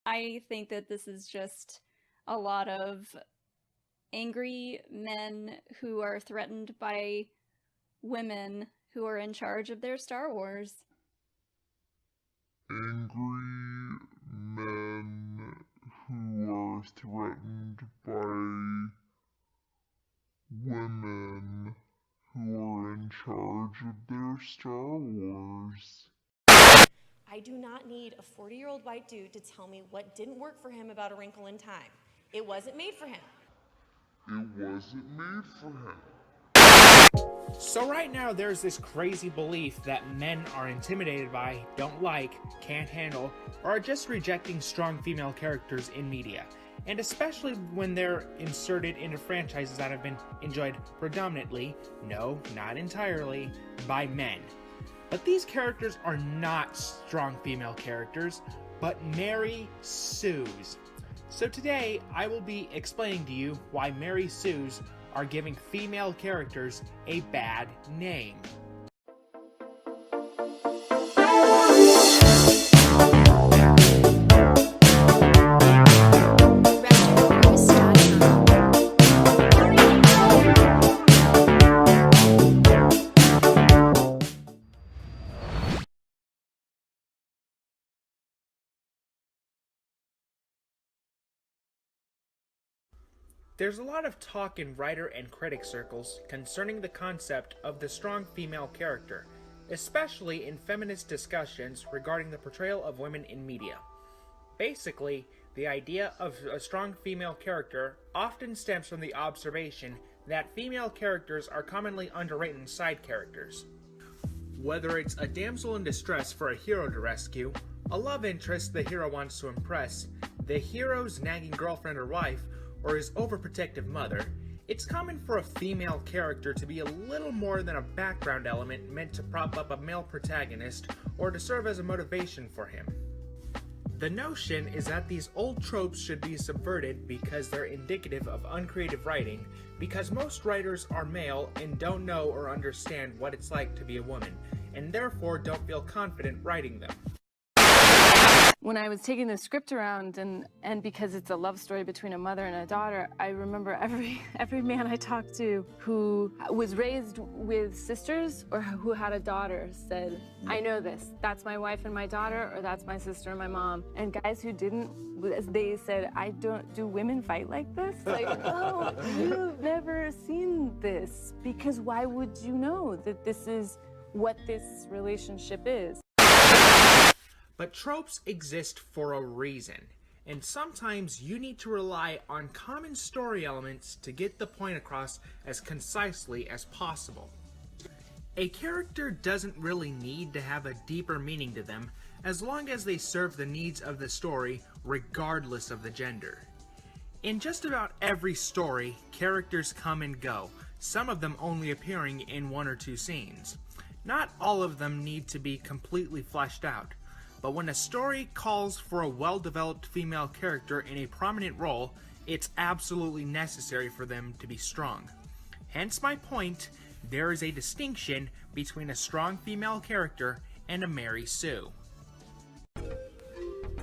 I think that this is just a lot of angry men who are threatened by women who are in charge of their Star Wars. Angry men who are threatened by women who are in charge of their Star Wars. I do not need a 40-year-old white dude to tell me what didn't work for him about A Wrinkle in Time. It wasn't made for him. It wasn't made for him. So right now there's this crazy belief that men are intimidated by, don't like, can't handle, or are just rejecting strong female characters in media. And especially when they're inserted into franchises that have been enjoyed predominantly, no, not entirely, by men. But these characters are not strong female characters, but Mary Sues. So today I will be explaining to you why Mary Sues are giving female characters a bad name. There's a lot of talk in writer and critic circles concerning the concept of the strong female character, especially in feminist discussions regarding the portrayal of women in media. Basically, the idea of a strong female character often stems from the observation that female characters are commonly underwritten side characters. Whether it's a damsel in distress for a hero to rescue, a love interest the hero wants to impress, the hero's nagging girlfriend or wife, or his overprotective mother, it's common for a female character to be a little more than a background element meant to prop up a male protagonist or to serve as a motivation for him. The notion is that these old tropes should be subverted because they're indicative of uncreative writing, because most writers are male and don't know or understand what it's like to be a woman, and therefore don't feel confident writing them. When I was taking the script around, and because it's a love story between a mother and a daughter, I remember every man I talked to who was raised with sisters or who had a daughter said, I know this, that's my wife and my daughter, or that's my sister and my mom. And guys who didn't, they said, do women fight like this? Like, no, you've never seen this, because why would you know that this is what this relationship is? But tropes exist for a reason, and sometimes you need to rely on common story elements to get the point across as concisely as possible. A character doesn't really need to have a deeper meaning to them as long as they serve the needs of the story regardless of the gender. In just about every story, characters come and go, some of them only appearing in one or two scenes. Not all of them need to be completely fleshed out. But when a story calls for a well-developed female character in a prominent role, it's absolutely necessary for them to be strong. Hence my point, there is a distinction between a strong female character and a Mary Sue.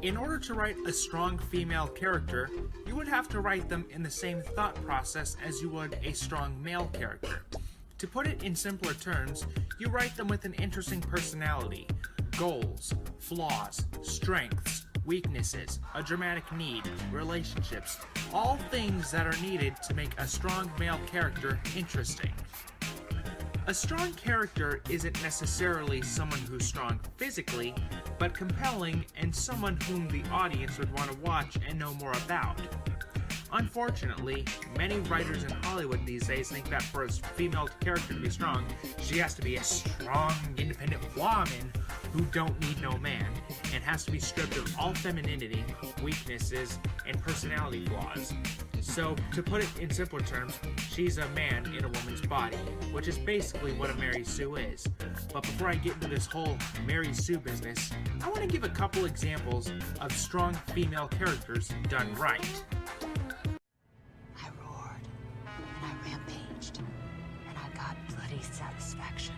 In order to write a strong female character, you would have to write them in the same thought process as you would a strong male character. To put it in simpler terms, you write them with an interesting personality, goals, flaws, strengths, weaknesses, a dramatic need, relationships, all things that are needed to make a strong male character interesting. A strong character isn't necessarily someone who's strong physically, but compelling and someone whom the audience would want to watch and know more about. Unfortunately, many writers in Hollywood these days think that for a female character to be strong, she has to be a strong, independent woman who don't need no man, and has to be stripped of all femininity, weaknesses, and personality flaws. So, to put it in simpler terms, she's a man in a woman's body, which is basically what a Mary Sue is. But before I get into this whole Mary Sue business, I want to give a couple examples of strong female characters done right. I roared, and I rampaged, and I got bloody satisfaction.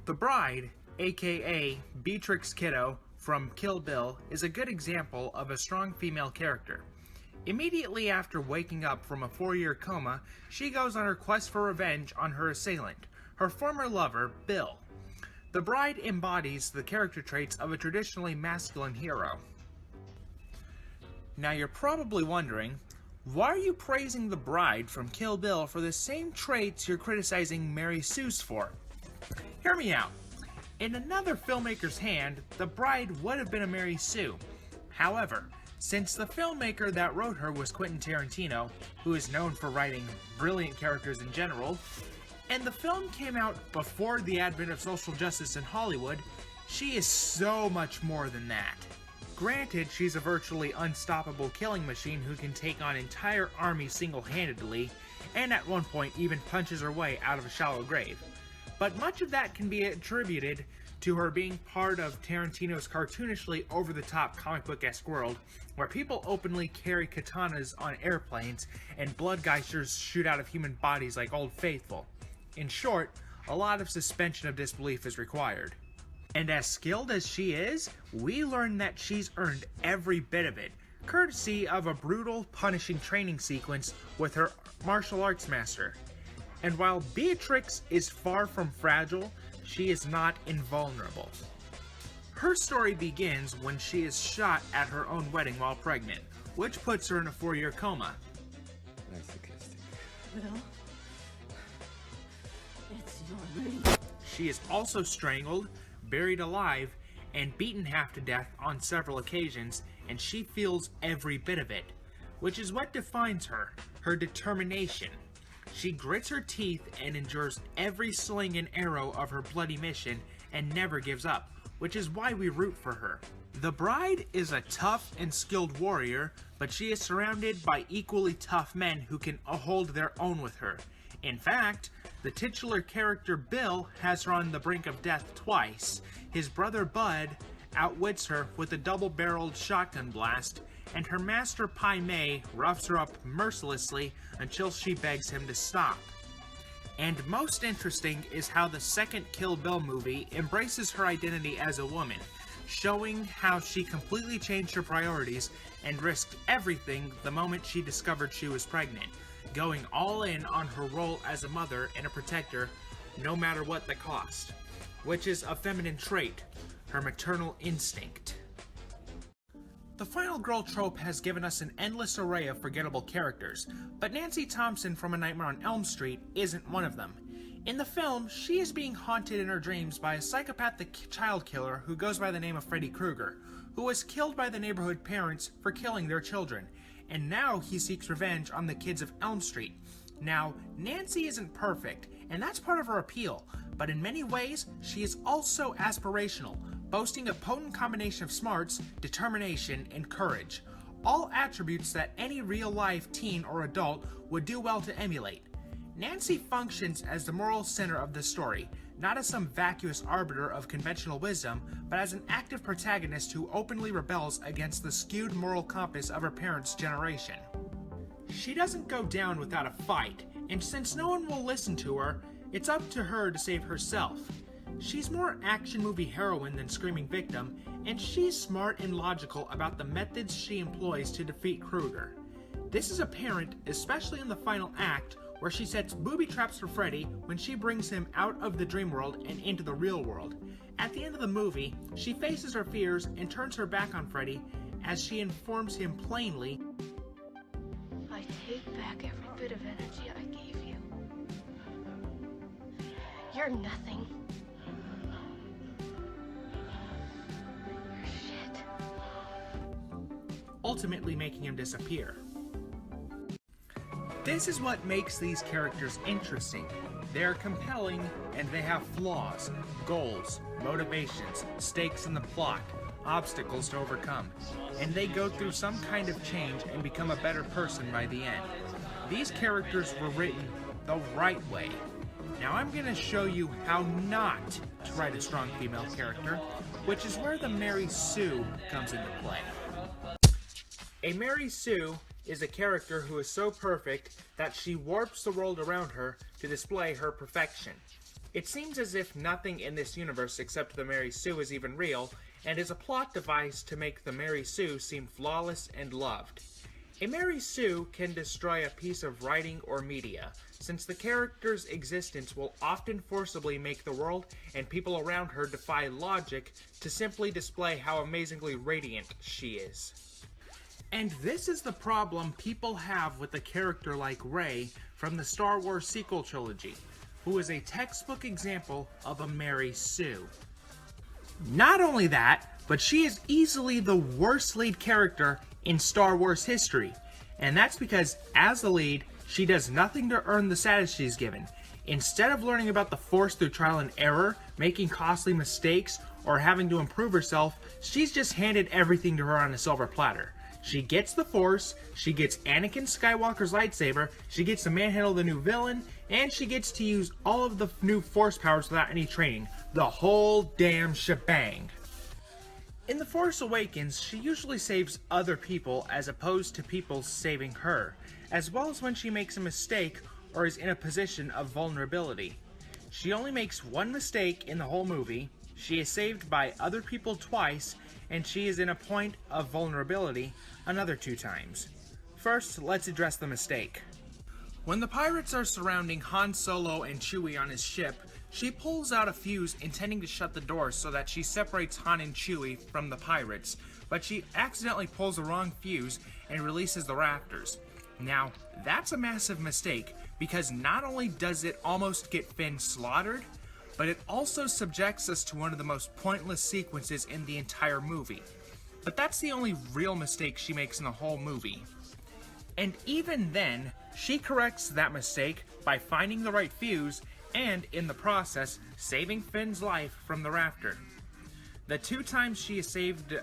The Bride, aka Beatrix Kiddo, from Kill Bill is a good example of a strong female character. Immediately after waking up from a 4-year coma, she goes on her quest for revenge on her assailant, her former lover, Bill. The bride embodies the character traits of a traditionally masculine hero. Now you're probably wondering, why are you praising the bride from Kill Bill for the same traits you're criticizing Mary Sue's for? Hear me out. In another filmmaker's hand, the bride would have been a Mary Sue. However, since the filmmaker that wrote her was Quentin Tarantino, who is known for writing brilliant characters in general, and the film came out before the advent of social justice in Hollywood, she is so much more than that. Granted, she's a virtually unstoppable killing machine who can take on entire armies single-handedly, and at one point even punches her way out of a shallow grave. But much of that can be attributed to her being part of Tarantino's cartoonishly over-the-top comic book-esque world, where people openly carry katanas on airplanes and bloodgeisters shoot out of human bodies like Old Faithful. In short, a lot of suspension of disbelief is required. And as skilled as she is, we learn that she's earned every bit of it, courtesy of a brutal, punishing training sequence with her martial arts master. And while Beatrix is far from fragile, she is not invulnerable. Her story begins when she is shot at her own wedding while pregnant, which puts her in a 4-year coma. Will, it's your ring. She is also strangled, buried alive, and beaten half to death on several occasions, and she feels every bit of it, which is what defines her, her determination. She grits her teeth and endures every sling and arrow of her bloody mission and never gives up, which is why we root for her. The bride is a tough and skilled warrior, but she is surrounded by equally tough men who can hold their own with her. In fact, the titular character Bill has her on the brink of death twice. His brother Bud outwits her with a double-barreled shotgun blast, and her master Pai Mei roughs her up mercilessly until she begs him to stop. And most interesting is how the second Kill Bill movie embraces her identity as a woman, showing how she completely changed her priorities and risked everything the moment she discovered she was pregnant, going all in on her role as a mother and a protector, no matter what the cost, which is a feminine trait, her maternal instinct. The final girl trope has given us an endless array of forgettable characters, but Nancy Thompson from A Nightmare on Elm Street isn't one of them. In the film, she is being haunted in her dreams by a psychopathic child killer who goes by the name of Freddy Krueger, who was killed by the neighborhood parents for killing their children, and now he seeks revenge on the kids of Elm Street. Now, Nancy isn't perfect, and that's part of her appeal, but in many ways, she is also aspirational, boasting a potent combination of smarts, determination, and courage, all attributes that any real-life teen or adult would do well to emulate. Nancy functions as the moral center of the story, not as some vacuous arbiter of conventional wisdom, but as an active protagonist who openly rebels against the skewed moral compass of her parents' generation. She doesn't go down without a fight, and since no one will listen to her, it's up to her to save herself. She's more action movie heroine than screaming victim, and she's smart and logical about the methods she employs to defeat Krueger. This is apparent, especially in the final act, where she sets booby traps for Freddy when she brings him out of the dream world and into the real world. At the end of the movie, she faces her fears and turns her back on Freddy as she informs him plainly, I take back every bit of energy I gave you. You're nothing. You're shit. ultimately making him disappear. This is what makes these characters interesting. They're compelling, and they have flaws, goals, motivations, stakes in the plot, obstacles to overcome, and they go through some kind of change and become a better person by the end. These characters were written the right way. Now I'm going to show you how not to write a strong female character, which is where the Mary Sue comes into play. A Mary Sue is a character who is so perfect that she warps the world around her to display her perfection. It seems as if nothing in this universe except the Mary Sue is even real, and is a plot device to make the Mary Sue seem flawless and loved. A Mary Sue can destroy a piece of writing or media, since the character's existence will often forcibly make the world and people around her defy logic to simply display how amazingly radiant she is. And this is the problem people have with a character like Rey from the Star Wars sequel trilogy, who is a textbook example of a Mary Sue. Not only that, but she is easily the worst lead character in Star Wars history, and that's because, as the lead, she does nothing to earn the status she's given. Instead of learning about the Force through trial and error, making costly mistakes, or having to improve herself, she's just handed everything to her on a silver platter. She gets the Force, she gets Anakin Skywalker's lightsaber, she gets to manhandle the new villain, and she gets to use all of the new Force powers without any training. The whole damn shebang. In The Force Awakens, she usually saves other people as opposed to people saving her, as well as when she makes a mistake or is in a position of vulnerability. She only makes one mistake in the whole movie, she is saved by other people twice, and she is in a point of vulnerability another 2 times. First, let's address the mistake. When the pirates are surrounding Han Solo and Chewie on his ship, she pulls out a fuse intending to shut the door so that she separates Han and Chewie from the pirates, but she accidentally pulls the wrong fuse and releases the rafters. Now, that's a massive mistake, because not only does it almost get Finn slaughtered, but it also subjects us to one of the most pointless sequences in the entire movie. But that's the only real mistake she makes in the whole movie. And even then, she corrects that mistake by finding the right fuse and, in the process, saving Finn's life from the rafter. The 2 times she is saved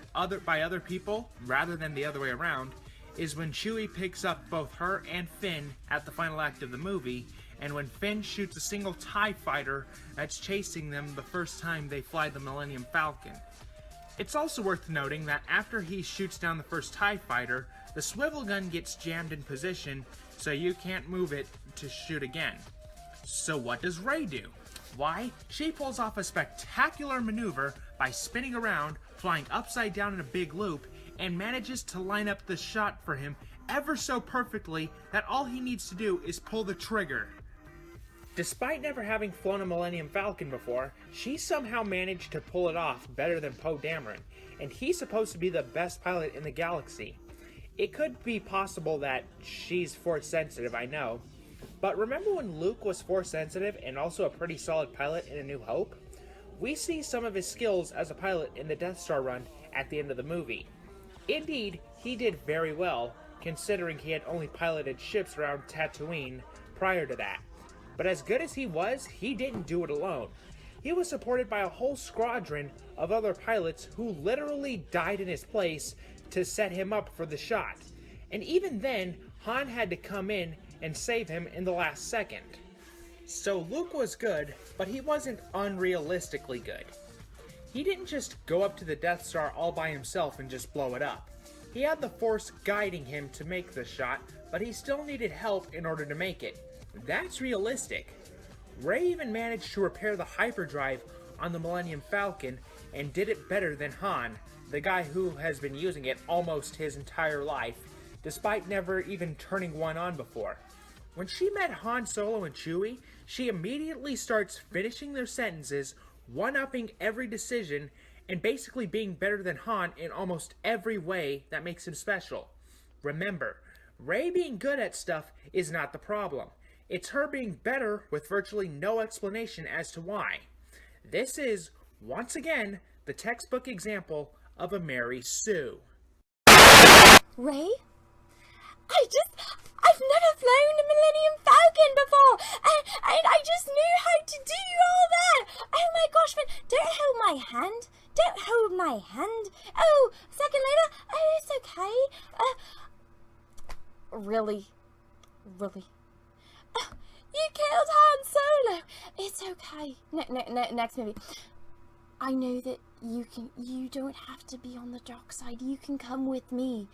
by other people, rather than the other way around, is when Chewie picks up both her and Finn at the final act of the movie, and when Finn shoots a single TIE fighter that's chasing them the first time they fly the Millennium Falcon. It's also worth noting that after he shoots down the first TIE fighter, the swivel gun gets jammed in position, so you can't move it to shoot again. So what does Rey do? Why, she pulls off a spectacular maneuver by spinning around, flying upside down in a big loop, and manages to line up the shot for him ever so perfectly that all he needs to do is pull the trigger. Despite never having flown a Millennium Falcon before, she somehow managed to pull it off better than Poe Dameron, and he's supposed to be the best pilot in the galaxy. It could be possible that she's Force sensitive, I know, but remember when Luke was Force sensitive and also a pretty solid pilot in A New Hope? We see some of his skills as a pilot in the Death Star run at the end of the movie. Indeed, he did very well, considering he had only piloted ships around Tatooine prior to that. But as good as he was, he didn't do it alone. He was supported by a whole squadron of other pilots who literally died in his place to set him up for the shot. And even then, Han had to come in and save him in the last second. So Luke was good, but he wasn't unrealistically good. He didn't just go up to the Death Star all by himself and just blow it up. He had the Force guiding him to make the shot, but he still needed help in order to make it. That's realistic. Rey even managed to repair the hyperdrive on the Millennium Falcon and did it better than Han, the guy who has been using it almost his entire life, despite never even turning one on before. When she met Han Solo and Chewie, she immediately starts finishing their sentences, one-upping every decision, and basically being better than Han in almost every way that makes him special. Remember, Rey being good at stuff is not the problem. It's her being better with virtually no explanation as to why. This is, once again, the textbook example of a Mary Sue. Rey? I've never flown a Millennium Falcon before, and I just knew how to do all that. Oh my gosh, man, don't hold my hand. Don't hold my hand. Oh, a second later, oh, it's okay. Really? You killed Han Solo. It's okay. Next movie. I know that you don't have to be on the dark side. You can come with me.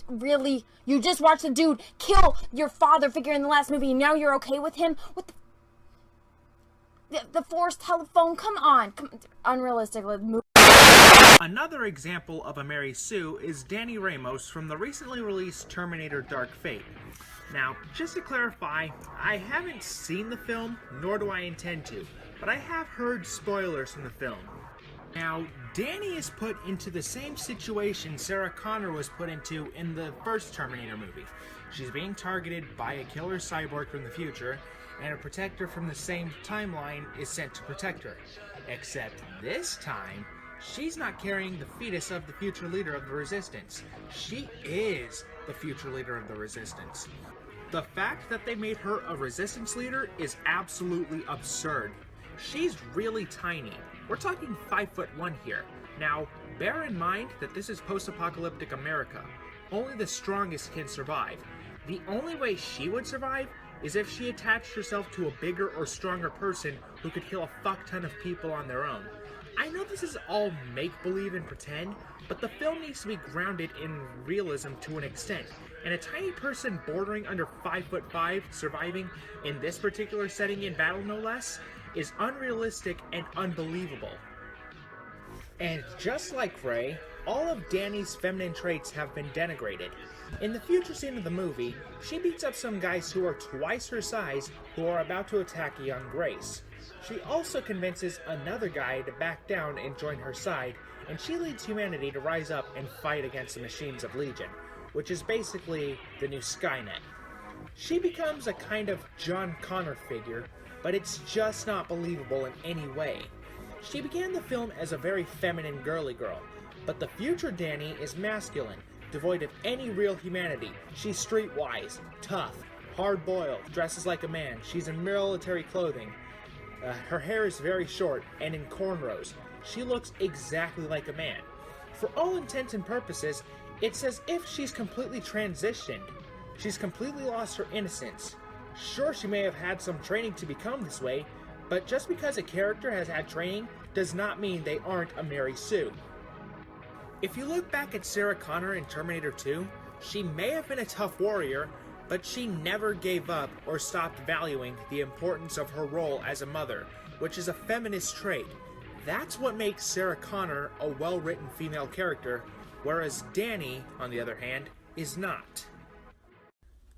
Really? You just watched the dude kill your father figure in the last movie and now you're okay with him? What the Force telephone? Come on. Unrealistic. Let's move. Another example of a Mary Sue is Dani Ramos from the recently released Terminator Dark Fate. Now, just to clarify, I haven't seen the film, nor do I intend to, but I have heard spoilers from the film. Now, Dani is put into the same situation Sarah Connor was put into in the first Terminator movie. She's being targeted by a killer cyborg from the future, and a protector from the same timeline is sent to protect her. Except this time, she's not carrying the fetus of the future leader of the Resistance. She is the future leader of the Resistance. The fact that they made her a Resistance leader is absolutely absurd. She's really tiny. We're talking 5'1" here. Now, bear in mind that this is post-apocalyptic America. Only the strongest can survive. The only way she would survive is if she attached herself to a bigger or stronger person who could kill a fuck ton of people on their own. I know this is all make-believe and pretend, but the film needs to be grounded in realism to an extent, and a tiny person bordering under 5'5" surviving in this particular setting in battle no less is unrealistic and unbelievable. And just like Rey, all of Dani's feminine traits have been denigrated. In the future scene of the movie, she beats up some guys who are twice her size who are about to attack a young Grace. She also convinces another guy to back down and join her side, and she leads humanity to rise up and fight against the machines of Legion, which is basically the new Skynet. She becomes a kind of John Connor figure, but it's just not believable in any way. She began the film as a very feminine girly girl, but the future Dani is masculine, devoid of any real humanity. She's streetwise, tough, hard-boiled, dresses like a man. She's in military clothing. Her hair is very short and in cornrows. She looks exactly like a man. For all intents and purposes, it's as if she's completely transitioned. She's completely lost her innocence. Sure, she may have had some training to become this way, but just because a character has had training does not mean they aren't a Mary Sue. If you look back at Sarah Connor in Terminator 2, she may have been a tough warrior, but she never gave up or stopped valuing the importance of her role as a mother, which is a feminist trait. That's what makes Sarah Connor a well-written female character, whereas Dani, on the other hand, is not.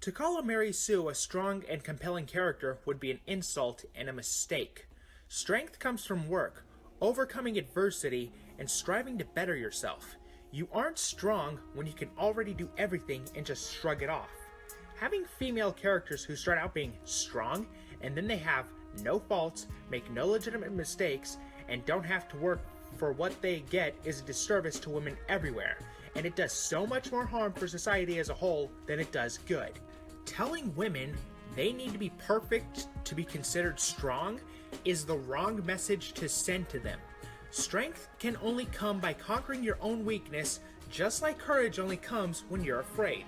To call a Mary Sue a strong and compelling character would be an insult and a mistake. Strength comes from work, overcoming adversity, and striving to better yourself. You aren't strong when you can already do everything and just shrug it off. Having female characters who start out being strong, and then they have no faults, make no legitimate mistakes, and don't have to work for what they get is a disservice to women everywhere, and it does so much more harm for society as a whole than it does good. Telling women they need to be perfect to be considered strong is the wrong message to send to them. Strength can only come by conquering your own weakness, just like courage only comes when you're afraid.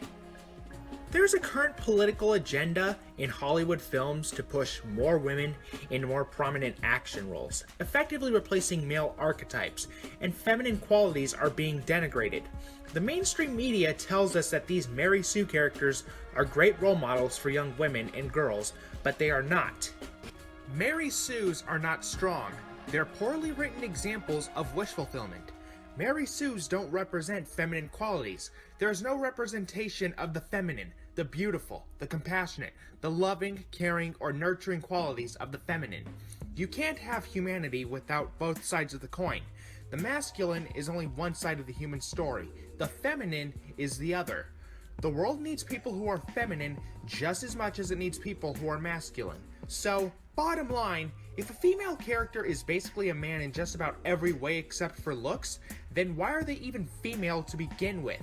There's a current political agenda in Hollywood films to push more women in more prominent action roles, effectively replacing male archetypes, and feminine qualities are being denigrated. The mainstream media tells us that these Mary Sue characters are great role models for young women and girls, but they are not. Mary Sues are not strong. They're poorly written examples of wish fulfillment. Mary Sues don't represent feminine qualities. There is no representation of the feminine, the beautiful, the compassionate, the loving, caring, or nurturing qualities of the feminine. You can't have humanity without both sides of the coin. The masculine is only one side of the human story. The feminine is the other. The world needs people who are feminine just as much as it needs people who are masculine. So, bottom line, if a female character is basically a man in just about every way except for looks, then why are they even female to begin with?